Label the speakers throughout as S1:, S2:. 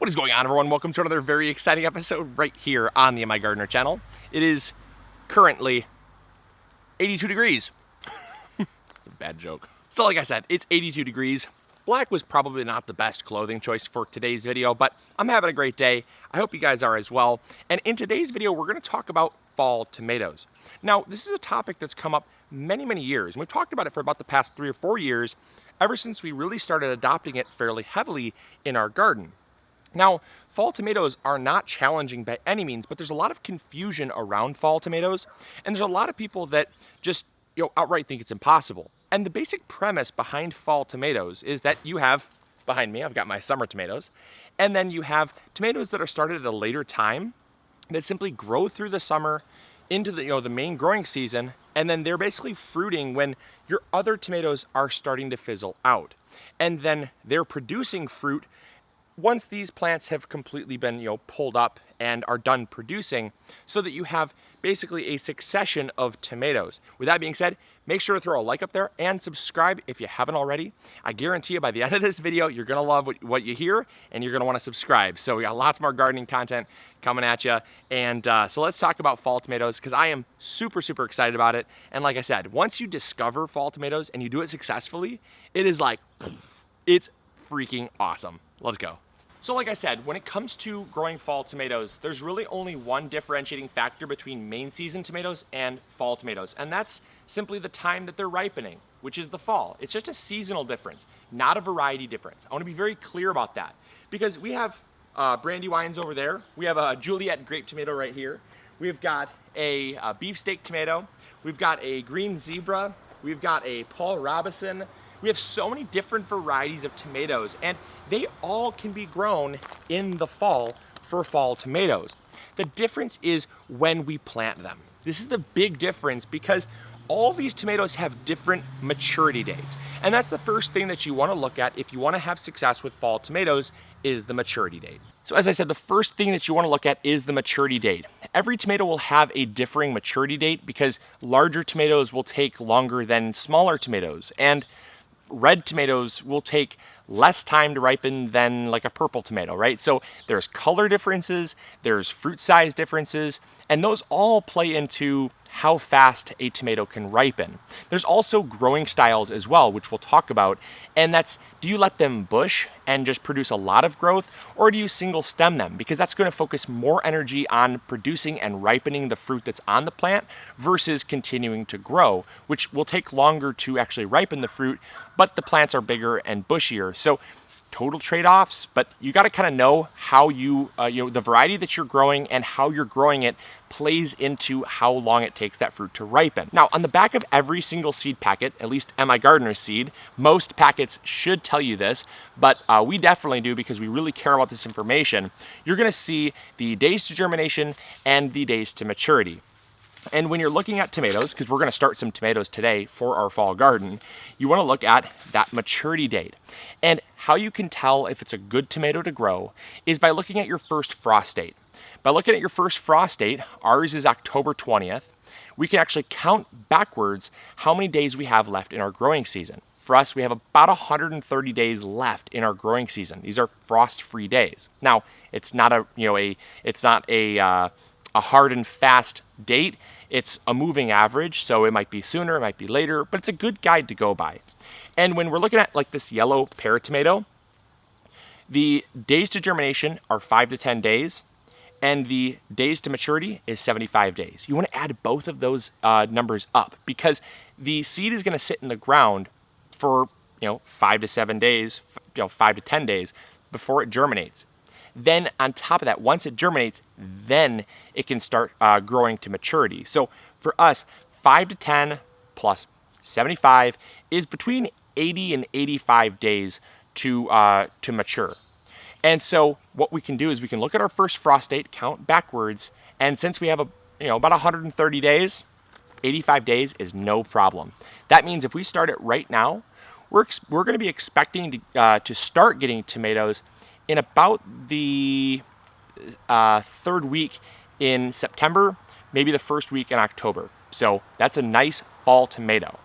S1: What is going on, everyone? Welcome to another very exciting episode right here on the MIgardener channel. It is currently 82 degrees. It's a bad joke. So like I said, it's 82 degrees. Black was probably not the best clothing choice for today's video, but I'm having a great day. I hope you guys are as well. And in today's video, we're going to talk about fall tomatoes. Now, this is a topic that's come up many years, and we've talked about it for about the past 3 or 4 years, ever since we really started adopting it fairly heavily in our garden. Now, fall tomatoes are not challenging by any means, but there's a lot of confusion around fall tomatoes, and there's a lot of people that just, outright think it's impossible. And the basic premise behind fall tomatoes is that you have, behind me, I've got my summer tomatoes, and then you have tomatoes that are started at a later time that simply grow through the summer into the main growing season, and then they're basically fruiting when your other tomatoes are starting to fizzle out. And then they're producing fruit once these plants have completely been pulled up and are done producing, so that you have basically a succession of tomatoes. With that being said, make sure to throw a like up there and subscribe if you haven't already. I guarantee you by the end of this video, you're gonna love what you hear, and you're gonna wanna subscribe. So we got lots more gardening content coming at you. And so let's talk about fall tomatoes, because I am super excited about it. And like I said, once you discover fall tomatoes and you do it successfully, it is like, it's freaking awesome. Let's go. So like I said, when it comes to growing fall tomatoes, there's really only one differentiating factor between main season tomatoes and fall tomatoes, and that's simply the time that they're ripening, which is the fall. It's just a seasonal difference, not a variety difference. I want to be very clear about that, because we have Brandywines over there. We have a Juliet grape tomato right here. We've got a beefsteak tomato. We've got a green zebra. We've got a Paul Robinson. We have so many different varieties of tomatoes, and they all can be grown in the fall for fall tomatoes. The difference is when we plant them. This is the big difference, because all these tomatoes have different maturity dates. And that's the first thing that you want to look at if you want to have success with fall tomatoes, is the maturity date. So as I said, the first thing that you want to look at is the maturity date. Every tomato will have a differing maturity date, because larger tomatoes will take longer than smaller tomatoes, and red tomatoes will take less time to ripen than like a purple tomato, right? So there's color differences, there's fruit size differences, and those all play into how fast a tomato can ripen. There's also growing styles as well, which we'll talk about, and that's, do you let them bush and just produce a lot of growth, or do you single stem them? Because that's going to focus more energy on producing and ripening the fruit that's on the plant versus continuing to grow, which will take longer to actually ripen the fruit, but the plants are bigger and bushier. So total trade-offs, but you got to kind of know how the variety that you're growing and how you're growing it plays into how long it takes that fruit to ripen. Now, on the back of every single seed packet, at least MIgardener seed, most packets should tell you this, but we definitely do, because we really care about this information. You're going to see the days to germination and the days to maturity. And when you're looking at tomatoes, because we're going to start some tomatoes today for our fall garden, you want to look at that maturity date. And how you can tell if it's a good tomato to grow is by looking at your first frost date. By looking at your first frost date, ours is October 20th, we can actually count backwards how many days we have left in our growing season. For us, we have about 130 days left in our growing season. These are frost-free days. Now, it's not a hard and fast date. It's a moving average, so it might be sooner, it might be later, but it's a good guide to go by. And when we're looking at like this yellow pear tomato, the days to germination are 5 to 10 days, and the days to maturity is 75 days. You want to add both of those numbers up, because the seed is going to sit in the ground for 5 to 7 days, 5 to 10 days before it germinates. Then on top of that, once it germinates, then it can start growing to maturity. So for us, 5 to 10 plus 75 is between 80 and 85 days to mature. And so what we can do is we can look at our first frost date, count backwards, and since we have about 130 days, 85 days is no problem. That means if we start it right now, we're going to be expecting to start getting tomatoes in about the third week in September, maybe the first week in October. So that's a nice fall tomato.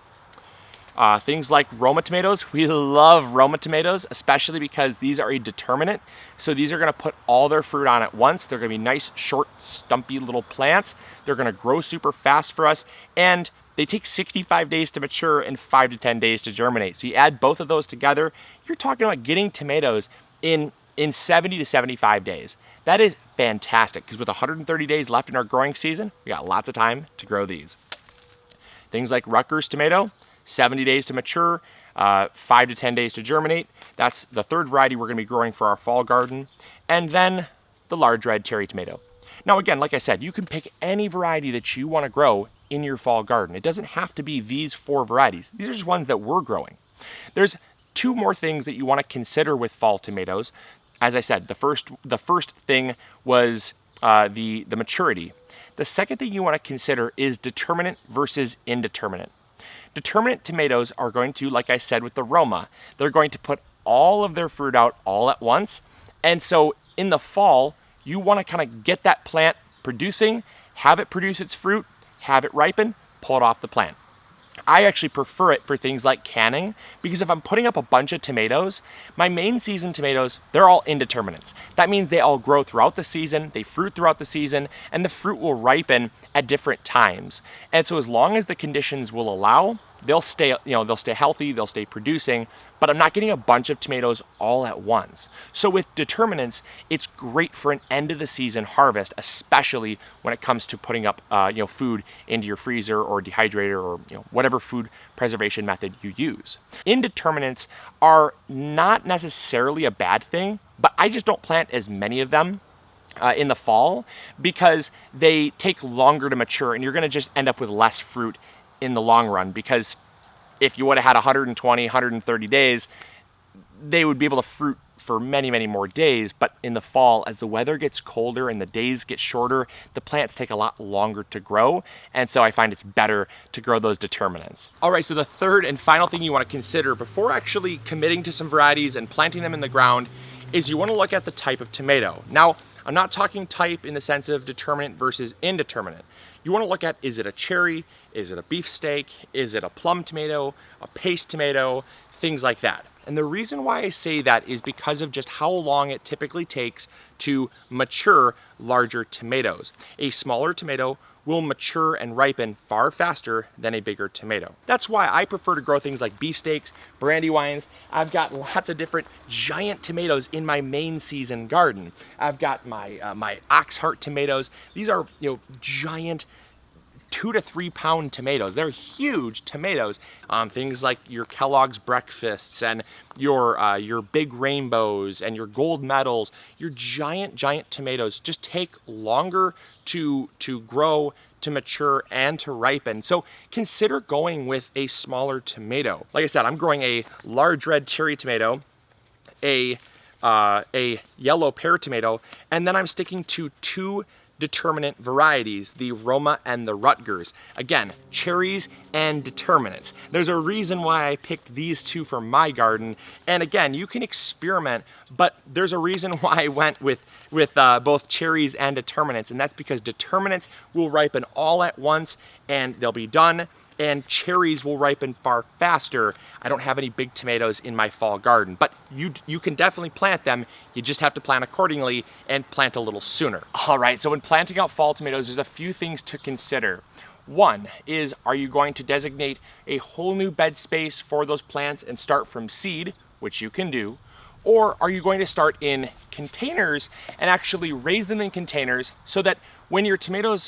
S1: Things like Roma tomatoes. We love Roma tomatoes, especially because these are a determinate. So these are gonna put all their fruit on at once. They're gonna be nice, short, stumpy little plants. They're gonna grow super fast for us. And they take 65 days to mature and 5 to 10 days to germinate. So you add both of those together, you're talking about getting tomatoes in 70 to 75 days. That is fantastic, because with 130 days left in our growing season, we got lots of time to grow these. Things like Rutgers tomato, 70 days to mature, 5 to 10 days to germinate. That's the third variety we're gonna be growing for our fall garden. And then the large red cherry tomato. Now again, like I said, you can pick any variety that you wanna grow in your fall garden. It doesn't have to be these 4 varieties. These are just ones that we're growing. There's 2 more things that you wanna consider with fall tomatoes. As I said, the first thing was the maturity. The second thing you wanna consider is determinate versus indeterminate. Determinate tomatoes are going to, like I said with the Roma, they're going to put all of their fruit out all at once. And so in the fall, you wanna kinda get that plant producing, have it produce its fruit, have it ripen, pull it off the plant. I actually prefer it for things like canning, because if I'm putting up a bunch of tomatoes, my main season tomatoes, they're all indeterminates. That means they all grow throughout the season, they fruit throughout the season, and the fruit will ripen at different times. And so as long as the conditions will allow, they'll stay, they'll stay healthy, they'll stay producing, but I'm not getting a bunch of tomatoes all at once. So with determinants, it's great for an end of the season harvest, especially when it comes to putting up, food into your freezer or dehydrator or whatever food preservation method you use. Indeterminates are not necessarily a bad thing, but I just don't plant as many of them in the fall because they take longer to mature, and you're going to just end up with less fruit in the long run, because if you would have had 120, 130 days, they would be able to fruit for many, many more days. But in the fall, as the weather gets colder and the days get shorter, the plants take a lot longer to grow. And so I find it's better to grow those determinants. All right, so the third and final thing you want to consider before actually committing to some varieties and planting them in the ground is you want to look at the type of tomato. Now, I'm not talking type in the sense of determinate versus indeterminate. You want to look at, is it a cherry? Is it a beefsteak? Is it a plum tomato? A paste tomato? Things like that. And the reason why I say that is because of just how long it typically takes to mature larger tomatoes. A smaller tomato will mature and ripen far faster than a bigger tomato. That's why I prefer to grow things like beefsteaks, brandywines. I've got lots of different giant tomatoes in my main season garden. I've got my ox heart tomatoes. These are giant 2 to 3 pound tomatoes. They're huge tomatoes. Things like your Kellogg's breakfasts and your big rainbows and your gold medals. Your giant tomatoes just take longer to grow, to mature, and to ripen. So consider going with a smaller tomato. Like I said, I'm growing a large red cherry tomato, a yellow pear tomato, and then I'm sticking to 2 determinate varieties, the Roma and the Rutgers. Again, cherries and determinants. There's a reason why I picked these 2 for my garden. And again, you can experiment, but there's a reason why I went with both cherries and determinants, and that's because determinants will ripen all at once and they'll be done, and cherries will ripen far faster. I don't have any big tomatoes in my fall garden, but you can definitely plant them. You just have to plant accordingly and plant a little sooner. All right, so when planting out fall tomatoes, there's a few things to consider. One is, are you going to designate a whole new bed space for those plants and start from seed, which you can do, or are you going to start in containers and actually raise them in containers so that when your tomato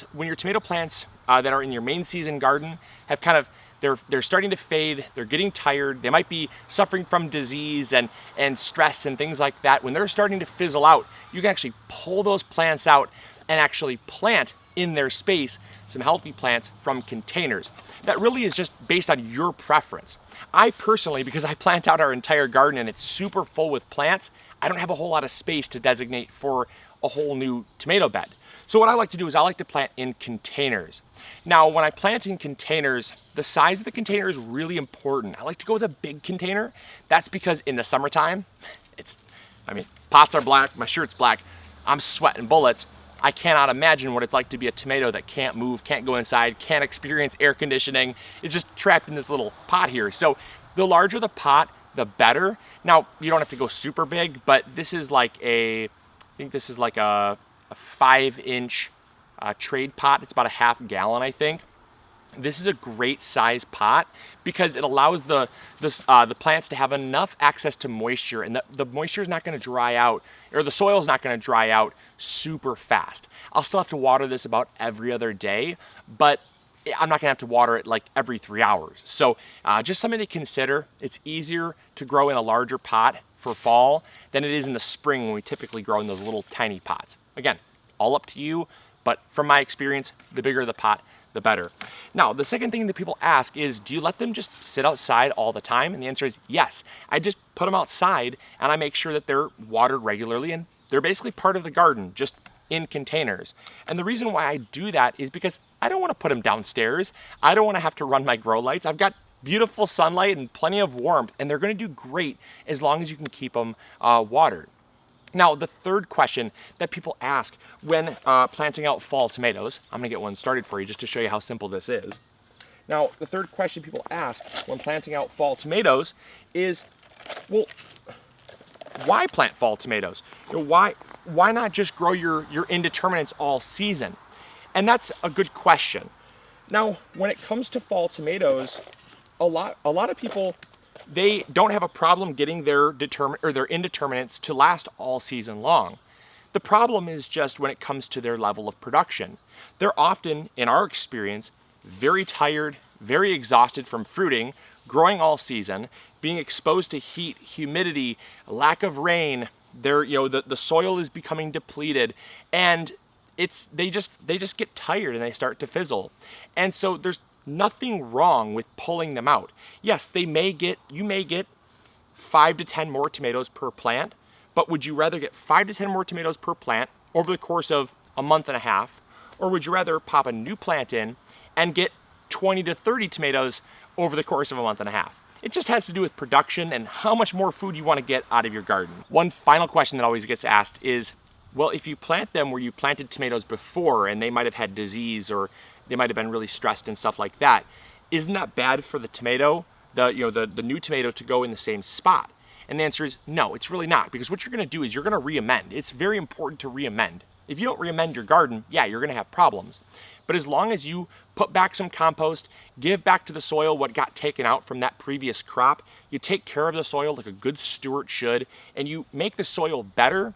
S1: plants that are in your main season garden have they're starting to fade, they're getting tired, they might be suffering from disease and stress and things like that. When they're starting to fizzle out, you can actually pull those plants out and actually plant in their space some healthy plants from containers. That really is just based on your preference. I personally, because I plant out our entire garden and it's super full with plants, I don't have a whole lot of space to designate for a whole new tomato bed. So what I like to do is I like to plant in containers. Now, when I plant in containers, the size of the container is really important. I like to go with a big container. That's because in the summertime, pots are black, my shirt's black, I'm sweating bullets. I cannot imagine what it's like to be a tomato that can't move, can't go inside, can't experience air conditioning. It's just trapped in this little pot here. So the larger the pot, the better. Now, you don't have to go super big, but this is like I think this is like a 5-inch trade pot. It's about a half gallon, I think. This is a great size pot because it allows the plants to have enough access to moisture, and the moisture is not going to dry out, or the soil is not going to dry out super fast. I'll still have to water this about every other day, but I'm not going to have to water it like every 3 hours. So just something to consider. It's easier to grow in a larger pot for fall than it is in the spring when we typically grow in those little tiny pots. Again, all up to you, but from my experience, the bigger the pot, the better. Now, the second thing that people ask is, do you let them just sit outside all the time? And the answer is yes. I just put them outside and I make sure that they're watered regularly, and they're basically part of the garden, just in containers. And the reason why I do that is because I don't want to put them downstairs. I don't want to have to run my grow lights. I've got beautiful sunlight and plenty of warmth, and they're going to do great as long as you can keep them watered. Now, the third question that people ask when planting out fall tomatoes, I'm gonna get one started for you just to show you how simple this is. Now, the third question people ask when planting out fall tomatoes is, well, why plant fall tomatoes? Why not just grow your indeterminates all season? And that's a good question. Now, when it comes to fall tomatoes, a lot of people, they don't have a problem getting their indeterminates to last all season long. The problem is just when it comes to their level of production. They're often, in our experience, very tired, very exhausted from fruiting, growing all season, being exposed to heat, humidity, lack of rain. The soil is becoming depleted, and they just get tired and they start to fizzle. And so there's nothing wrong with pulling them out. Yes, you may get 5 to 10 more tomatoes per plant, but would you rather get 5 to 10 more tomatoes per plant over the course of a month and a half, or would you rather pop a new plant in and get 20 to 30 tomatoes over the course of a month and a half? It just has to do with production and how much more food you want to get out of your garden. One final question that always gets asked is, well, if you plant them where you planted tomatoes before and they might have had disease, or they might have been really stressed and stuff like that, isn't that bad for the tomato, the new tomato, to go in the same spot? And the answer is no, it's really not, because what you're going to do is you're going to re-amend. It's very important to re-amend. If you don't re-amend your garden, yeah, you're going to have problems. But as long as you put back some compost, give back to the soil what got taken out from that previous crop, you take care of the soil like a good steward should, and you make the soil better,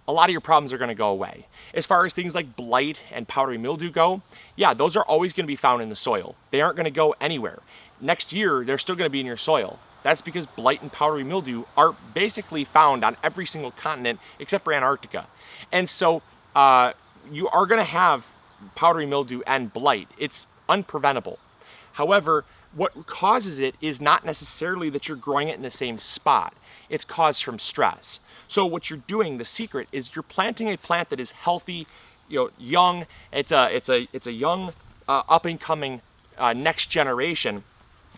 S1: a lot of your problems are going to go away. As far as things like blight and powdery mildew go, yeah, those are always going to be found in the soil. They aren't going to go anywhere. Next year, they're still going to be in your soil. That's because blight and powdery mildew are basically found on every single continent except for Antarctica. And so you are going to have powdery mildew and blight. It's unpreventable. However, what causes it is not necessarily that you're growing it in the same spot. It's caused from stress. So what you're doing, the secret, is you're planting a plant that is healthy, young. It's a young, up and coming next generation,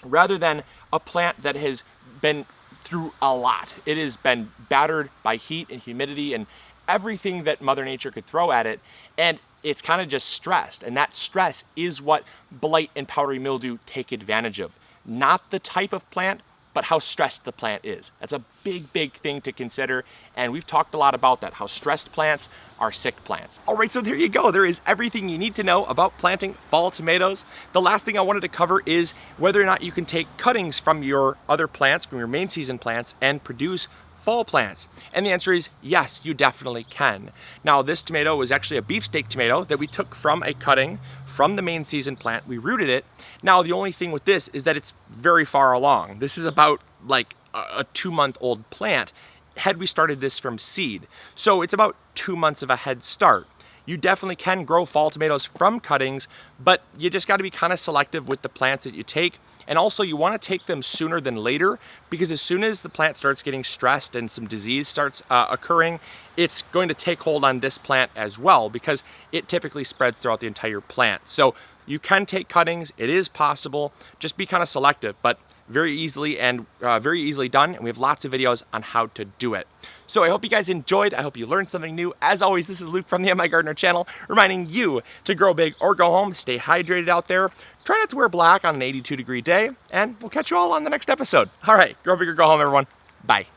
S1: rather than a plant that has been through a lot. It has been battered by heat and humidity and everything that Mother Nature could throw at it, and it's kind of just stressed. And that stress is what blight and powdery mildew take advantage of. Not the type of plant, but how stressed the plant is. That's a big, big thing to consider, and we've talked a lot about that, how stressed plants are sick plants. All right, so there you go. There is everything you need to know about planting fall tomatoes. The last thing I wanted to cover is whether or not you can take cuttings from your other plants, from your main season plants, and produce fall plants. And the answer is yes, you definitely can. Now, this tomato was actually a beefsteak tomato that we took from a cutting from the main season plant. We rooted it. Now, the only thing with this is that it's very far along. This is about like a 2-month-old plant had we started this from seed. So it's about 2 months of a head start. You definitely can grow fall tomatoes from cuttings, but you just got to be kind of selective with the plants that you take. And also, you want to take them sooner than later, because as soon as the plant starts getting stressed and some disease starts occurring, it's going to take hold on this plant as well, because it typically spreads throughout the entire plant. So you can take cuttings, it is possible, just be kind of selective. But very easily and very easily done, and we have lots of videos on how to do it. So I hope you guys enjoyed. I hope you learned something new. As always, this is Luke from the MIgardener channel, reminding you to grow big or go home, stay hydrated out there, try not to wear black on an 82-degree day, and we'll catch you all on the next episode. All right, grow big or go home, everyone. Bye.